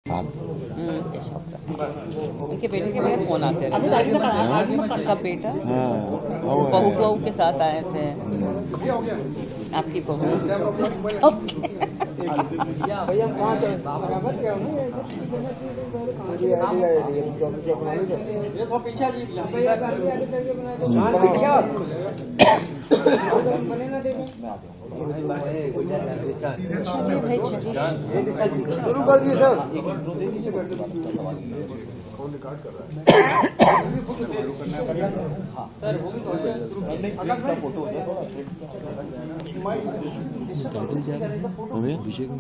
केशव प्रसाद। उनके बेटे के मेरे फोन आते रहे। उनका बेटा बहू के साथ आए थे। आपकी बहू। चलिए भाई चलिए। शुरू कर दिए सर। फोन रिकॉर्ड कर रहा है।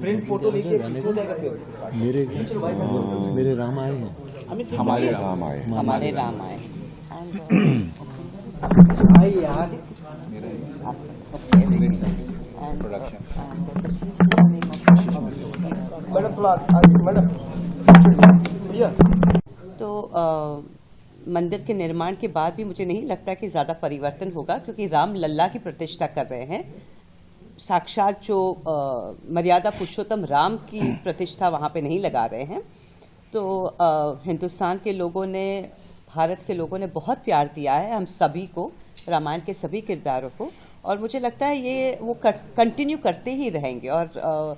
प्रिंट फोटो मेरे राम आए हैं। हमारे राम आए। हमारे राम आए। तो मंदिर के निर्माण के बाद भी मुझे नहीं लगता कि ज्यादा परिवर्तन होगा, क्योंकि राम लल्ला की प्रतिष्ठा कर रहे हैं। साक्षात जो मर्यादा पुरुषोत्तम राम की प्रतिष्ठा वहां पे नहीं लगा रहे हैं। तो हिंदुस्तान के लोगों ने, भारत के लोगों ने बहुत प्यार दिया है हम सभी को, रामायण के सभी किरदारों को, और मुझे लगता है ये वो कंटिन्यू करते ही रहेंगे और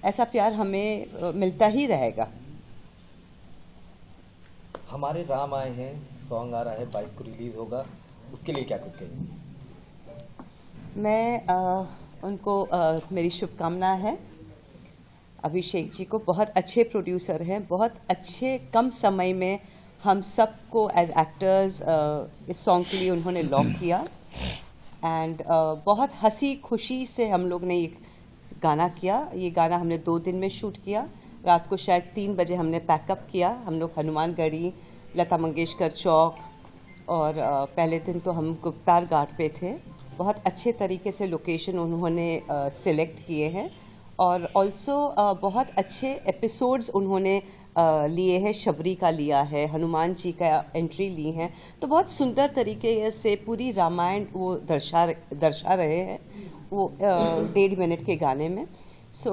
ऐसा प्यार हमें मिलता ही रहेगा। हमारे राम आए हैं सॉन्ग आ रहा है, 22 को रिलीज होगा, उसके लिए क्या कुछ कहेंगे? मैं उनको मेरी शुभकामना है। अभिषेक जी को, बहुत अच्छे प्रोड्यूसर हैं, बहुत अच्छे कम समय में हम सबको एज एक्टर्स इस सॉन्ग के लिए उन्होंने लॉक किया एंड बहुत हंसी खुशी से हम लोग ने ये गाना किया। ये गाना हमने 2 दिन में शूट किया। रात को शायद 3 बजे हमने पैकअप किया। हम लोग हनुमानगढ़ी, लता मंगेशकर चौक, और पहले दिन तो हम गुप्तार घाट पे थे। बहुत अच्छे तरीके से लोकेशन उन्होंने सिलेक्ट किए हैं और ऑल्सो बहुत अच्छे एपिसोड्स उन्होंने लिए हैं। शबरी का लिया है, हनुमान जी का एंट्री ली है, तो बहुत सुंदर तरीके से पूरी रामायण वो दर्शा रहे हैं वो 1.5 मिनट के गाने में। So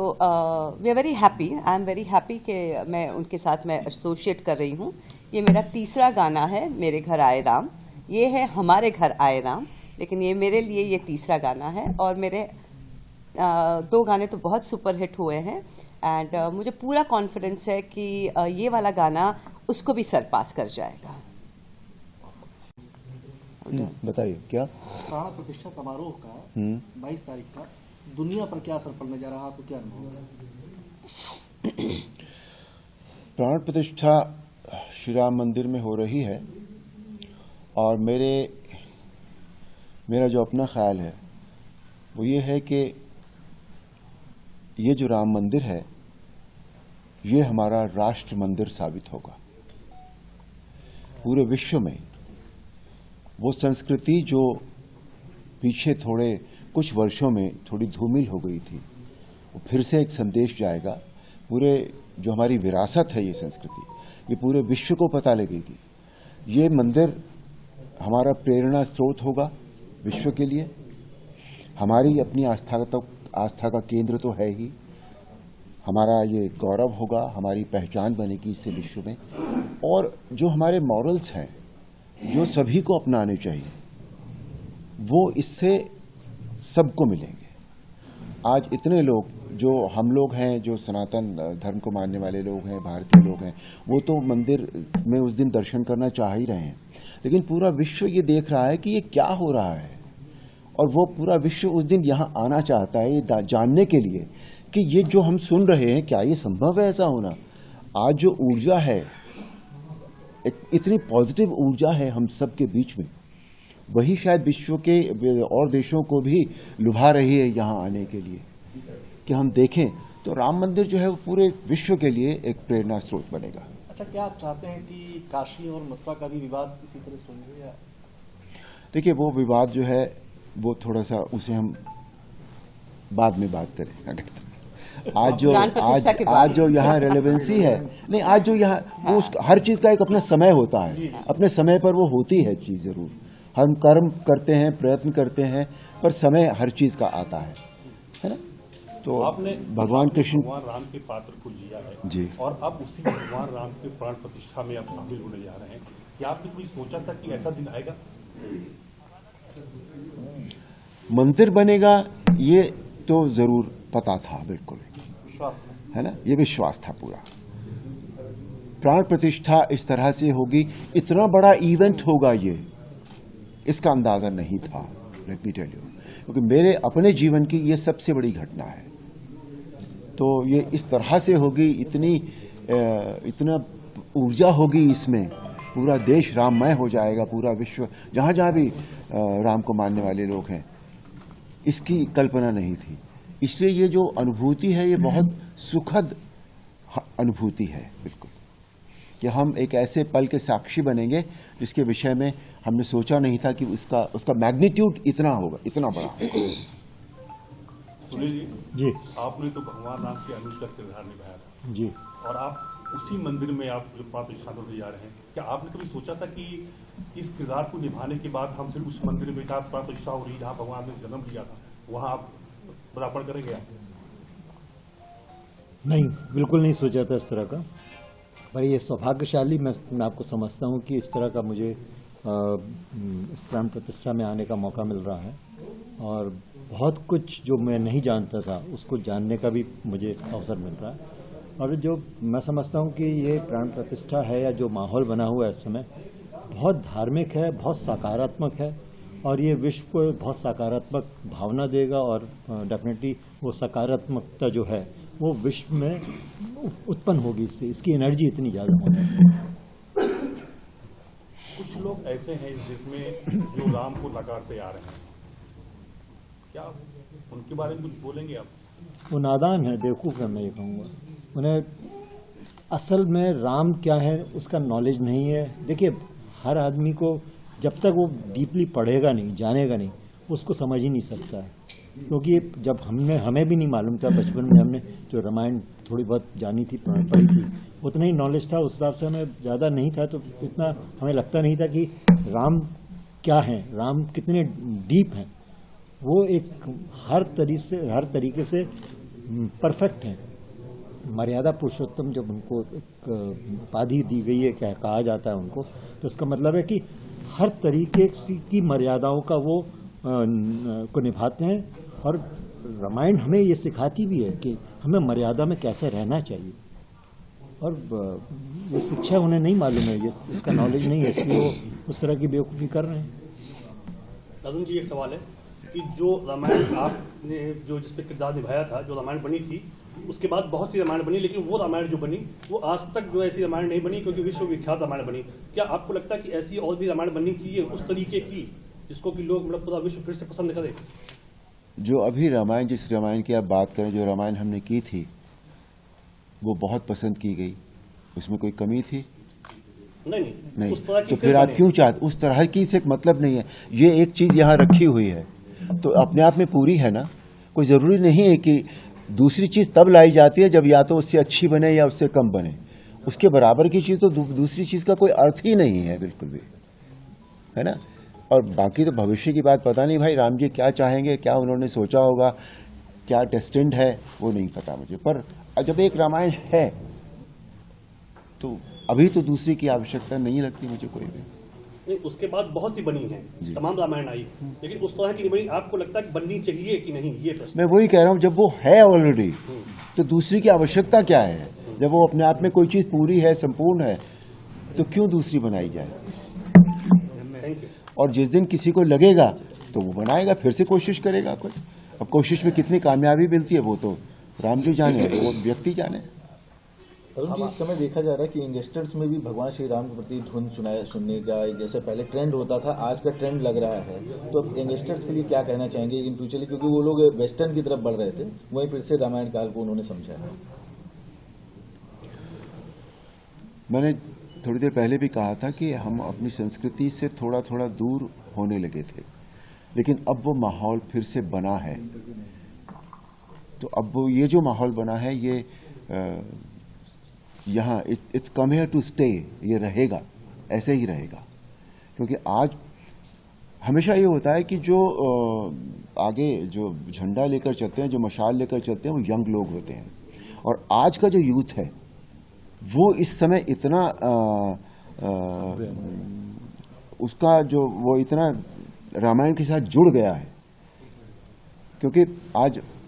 we are very happy, I am very happy कि मैं उनके साथ मैं एसोसिएट कर रही हूँ। ये मेरा तीसरा गाना है, मेरे घर आए राम। ये है हमारे घर आए राम, लेकिन ये मेरे लिए ये तीसरा गाना है। और मेरे 2 गाने तो बहुत सुपरहिट हुए हैं एंड मुझे पूरा कॉन्फिडेंस है कि ये वाला गाना उसको भी सरपास कर जाएगा। बताइए क्या प्राण प्रतिष्ठा समारोह का 22 तारीख का दुनिया पर क्या असर पड़ने जा रहा है, आपको क्या अनुभव है? प्राण प्रतिष्ठा श्री राम मंदिर में हो रही है और मेरा जो अपना ख्याल है वो ये है कि ये जो राम मंदिर है ये हमारा राष्ट्र मंदिर साबित होगा। पूरे विश्व में वो संस्कृति जो पीछे थोड़े कुछ वर्षों में थोड़ी धूमिल हो गई थी, वो फिर से एक संदेश जाएगा। पूरे जो हमारी विरासत है ये संस्कृति, ये पूरे विश्व को पता लगेगी। ये मंदिर हमारा प्रेरणा स्रोत होगा विश्व के लिए। हमारी अपनी आस्था का केंद्र तो है ही, हमारा ये गौरव होगा, हमारी पहचान बनेगी इससे विश्व में। और जो हमारे मॉरल्स हैं जो सभी को अपनाने चाहिए, वो इससे सबको मिलेंगे। आज इतने लोग जो हम लोग हैं, जो सनातन धर्म को मानने वाले लोग हैं, भारतीय लोग हैं, वो तो मंदिर में उस दिन दर्शन करना चाह ही रहे हैं, लेकिन पूरा विश्व ये देख रहा है कि ये क्या हो रहा है। और वो पूरा विश्व उस दिन यहाँ आना चाहता है ये जानने के लिए कि ये जो हम सुन रहे हैं क्या ये संभव है ऐसा होना। आज जो ऊर्जा है, इतनी पॉजिटिव ऊर्जा है हम सब के बीच में, वही शायद विश्व के और देशों को भी लुभा रही है यहाँ आने के लिए कि हम देखें। तो राम मंदिर जो है वो पूरे विश्व के लिए एक प्रेरणा स्रोत बनेगा। अच्छा, क्या आप चाहते हैं कि काशी और मथुरा का भी विवाद इसी तरह सुलझे या? देखिए, वो विवाद जो है वो थोड़ा सा उसे हम बाद में बात करें। आज जो यहाँ रेलेवेंसी है, नहीं, आज जो यहाँ वो हर चीज का एक अपना समय होता है, अपने समय पर वो होती है चीज। जरूर हम कर्म करते हैं, प्रयत्न करते हैं, पर समय हर चीज का आता है ना। तो आपने भगवान कृष्ण भगवान राम के पात्र को जिया है जी, और अब उसी भगवान राम के प्राण प्रतिष्ठा में आप शामिल होने जा रहे हैं। क्या आपने कभी सोचा था कि ऐसा दिन आएगा? मंदिर बनेगा ये तो जरूर पता था, बिल्कुल, है ना, ये विश्वास था पूरा। प्राण प्रतिष्ठा इस तरह से होगी, इतना बड़ा इवेंट होगा ये, इसका अंदाजा नहीं था, लेट मी टेल यू, क्योंकि मेरे अपने जीवन की ये सबसे बड़ी घटना है। तो ये इस तरह से होगी, इतना ऊर्जा होगी इसमें, पूरा देश राममय हो जाएगा, पूरा विश्व जहाँ जहाँ भी राम को मानने वाले लोग हैं, इसकी कल्पना नहीं थी। इसलिए ये जो अनुभूति है ये बहुत सुखद अनुभूति है, बिल्कुल, कि हम एक ऐसे पल के साक्षी बनेंगे जिसके विषय में हमने सोचा नहीं था कि उसका मैग्नीट्यूड इतना होगा, इतना बड़ा होगा। सुनील जी आपने तो भगवान राम के अनुज का किरदार निभाया था जी। और आप उसी मंदिर में आप जो प्राण प्रतिष्ठा होने जा रहे हैं, क्या आपने कभी सोचा था कि इस किरदार को निभाने के बाद हम सिर्फ उस मंदिर में जहाँ प्राण प्रतिष्ठा हो रही जहाँ भगवान ने जन्म लिया था वहाँ आप पदार्पण करेंगे? आप नहीं, बिल्कुल नहीं सोचा था इस तरह का, पर ये सौभाग्यशाली मैं आपको समझता हूँ कि इस तरह का मुझे इस प्राण प्रतिष्ठा में आने का मौका मिल रहा है, और बहुत कुछ जो मैं नहीं जानता था उसको जानने का भी मुझे अवसर मिल रहा है। और जो मैं समझता हूँ कि ये प्राण प्रतिष्ठा है या जो माहौल बना हुआ है इस समय, बहुत धार्मिक है, बहुत सकारात्मक है, और ये विश्व को बहुत सकारात्मक भावना देगा, और डेफिनेटली वो सकारात्मकता जो है वो विश्व में उत्पन्न होगी, इससे इसकी एनर्जी इतनी ज़्यादा होगी। कुछ लोग ऐसे हैं जिसमें जो राम को नकारते आ रहे हैं, क्या उनके बारे में कुछ बोलेंगे आप? वो नादान है, बेवकूफ़ है, मैं ये कहूँगा। उन्हें असल में राम क्या है उसका नॉलेज नहीं है। देखिए, हर आदमी को जब तक वो डीपली पढ़ेगा नहीं, जानेगा नहीं, उसको समझ ही नहीं सकता है। क्योंकि जब हमें भी नहीं मालूम था, बचपन में हमने जो रामायण थोड़ी बहुत जानी थी, पढ़ी थी, उतना ही नॉलेज था, उस हिसाब से हमें ज़्यादा नहीं था, तो इतना हमें लगता नहीं था कि राम क्या है, राम कितने डीप हैं। वो एक हर तरीके से परफेक्ट है। मर्यादा पुरुषोत्तम जब उनको एक उपाधि दी गई है, क्या कहा जाता है उनको, तो इसका मतलब है कि हर तरीके की मर्यादाओं का वो को निभाते हैं। और रामायण हमें ये सिखाती भी है कि हमें मर्यादा में कैसे रहना चाहिए, और ये शिक्षा उन्हें नहीं मालूम है, ये उसका नॉलेज नहीं है, इसलिए वो उस तरह की बेवकूफ़ी कर रहे हैं। अर्जुन जी, एक सवाल है कि जो रामायण आपने जो जिस पे किरदार निभाया था, जो रामायण बनी थी, उसके बाद बहुत सी रामायण बनी, लेकिन वो रामायण जो बनी वो आज तक जो ऐसी रामायण नहीं बनी, क्योंकि विश्व विख्यात रामायण बनी। क्या आपको लगता है कि ऐसी और भी रामायण बननी चाहिए उस तरीके की, जिसको कि लोग मतलब पूरा विश्व फिर से पसंद करें? जो अभी रामायण, जिस रामायण की आप बात करें, जो रामायण हमने की थी वो बहुत पसंद की गई, उसमें कोई कमी थी? नहीं। उस तरह की तो फिर आप क्यों चाहते? उस तरह की से मतलब नहीं है। ये एक चीज यहाँ रखी हुई है तो अपने आप में पूरी है ना। कोई जरूरी नहीं है कि दूसरी चीज तब लाई जाती है जब या तो उससे अच्छी बने या उससे कम बने। उसके बराबर की चीज तो दूसरी चीज का कोई अर्थ ही नहीं है, बिल्कुल भी, है ना। और बाकी तो भविष्य की बात पता नहीं भाई, राम जी क्या चाहेंगे, क्या उन्होंने सोचा होगा, क्या डेस्टिन्ड है, वो नहीं पता मुझे। पर जब एक रामायण है तो अभी तो दूसरी की आवश्यकता नहीं लगती मुझे कोई भी। नहीं, उसके बाद बहुत सी बनी है, तमाम रामायण आई, लेकिन उस तरह की नहीं बनी। आपको लगता है कि बननी चाहिए कि नहीं, ये प्रश्न। मैं वही कह रहा हूँ, जब वो है ऑलरेडी तो दूसरी की आवश्यकता क्या है? जब वो अपने आप में कोई चीज पूरी है, संपूर्ण है, तो क्यों दूसरी बनाई जाए? और जिस दिन किसी को लगेगा तो वो बनाएगा, फिर से कोशिश करेगा कोई। अब कोशिश में कितनी कामयाबी मिलती है वो तो राम जी जाने, वो व्यक्ति जाने। अरुण जी, इस समय देखा जा रहा है कि यंगस्टर्स में भी भगवान श्री राम के प्रति धुन सुनने का जैसे पहले ट्रेंड होता था, आज का ट्रेंड लग रहा है। तो अब यंगस्टर्स के लिए क्या कहना चाहेंगे इन फ्यूचर, क्योंकि वो लोग वेस्टर्न की तरफ बढ़ रहे थे, वहीं फिर से रामायण काल को उन्होंने समझा है। मैंने थोड़ी देर पहले भी कहा था कि हम अपनी संस्कृति से थोड़ा थोड़ा दूर होने लगे थे, लेकिन अब वो माहौल फिर से बना है। तो अब वो ये जो माहौल बना है ये यहाँ it's come here to stay, ये रहेगा, ऐसे ही रहेगा। क्योंकि आज हमेशा ये होता है कि जो आगे जो झंडा लेकर चलते हैं, जो मशाल लेकर चलते हैं, वो यंग लोग होते हैं। और आज का जो यूथ है वो इस समय इतना उसका जो वो इतना रामायण के साथ जुड़ गया है, क्योंकि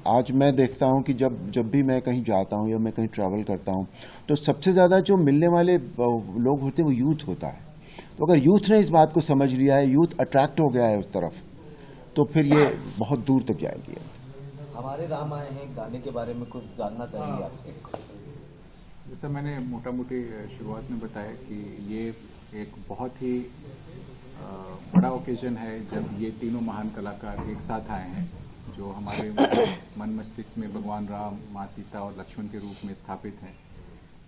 आज मैं देखता हूं कि जब भी मैं कहीं जाता हूं या मैं कहीं ट्रैवल करता हूं तो सबसे ज़्यादा जो मिलने वाले लोग होते हैं वो यूथ होता है। तो अगर यूथ ने इस बात को समझ लिया है, यूथ अट्रैक्ट हो गया है उस तरफ, तो फिर ये बहुत दूर तक जाएगी। हमारे राम आए हैं गाने के बारे में कुछ जानना चाहेंगे आपसे? जैसा मैंने मोटा मोटी शुरुआत में बताया कि ये एक बहुत ही बड़ा ओकेजन है जब ये तीनों महान कलाकार एक साथ आए हैं, जो हमारे मन मस्तिष्क में भगवान राम, माँ सीता और लक्ष्मण के रूप में स्थापित हैं।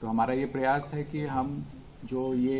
तो हमारा ये प्रयास है कि हम जो ये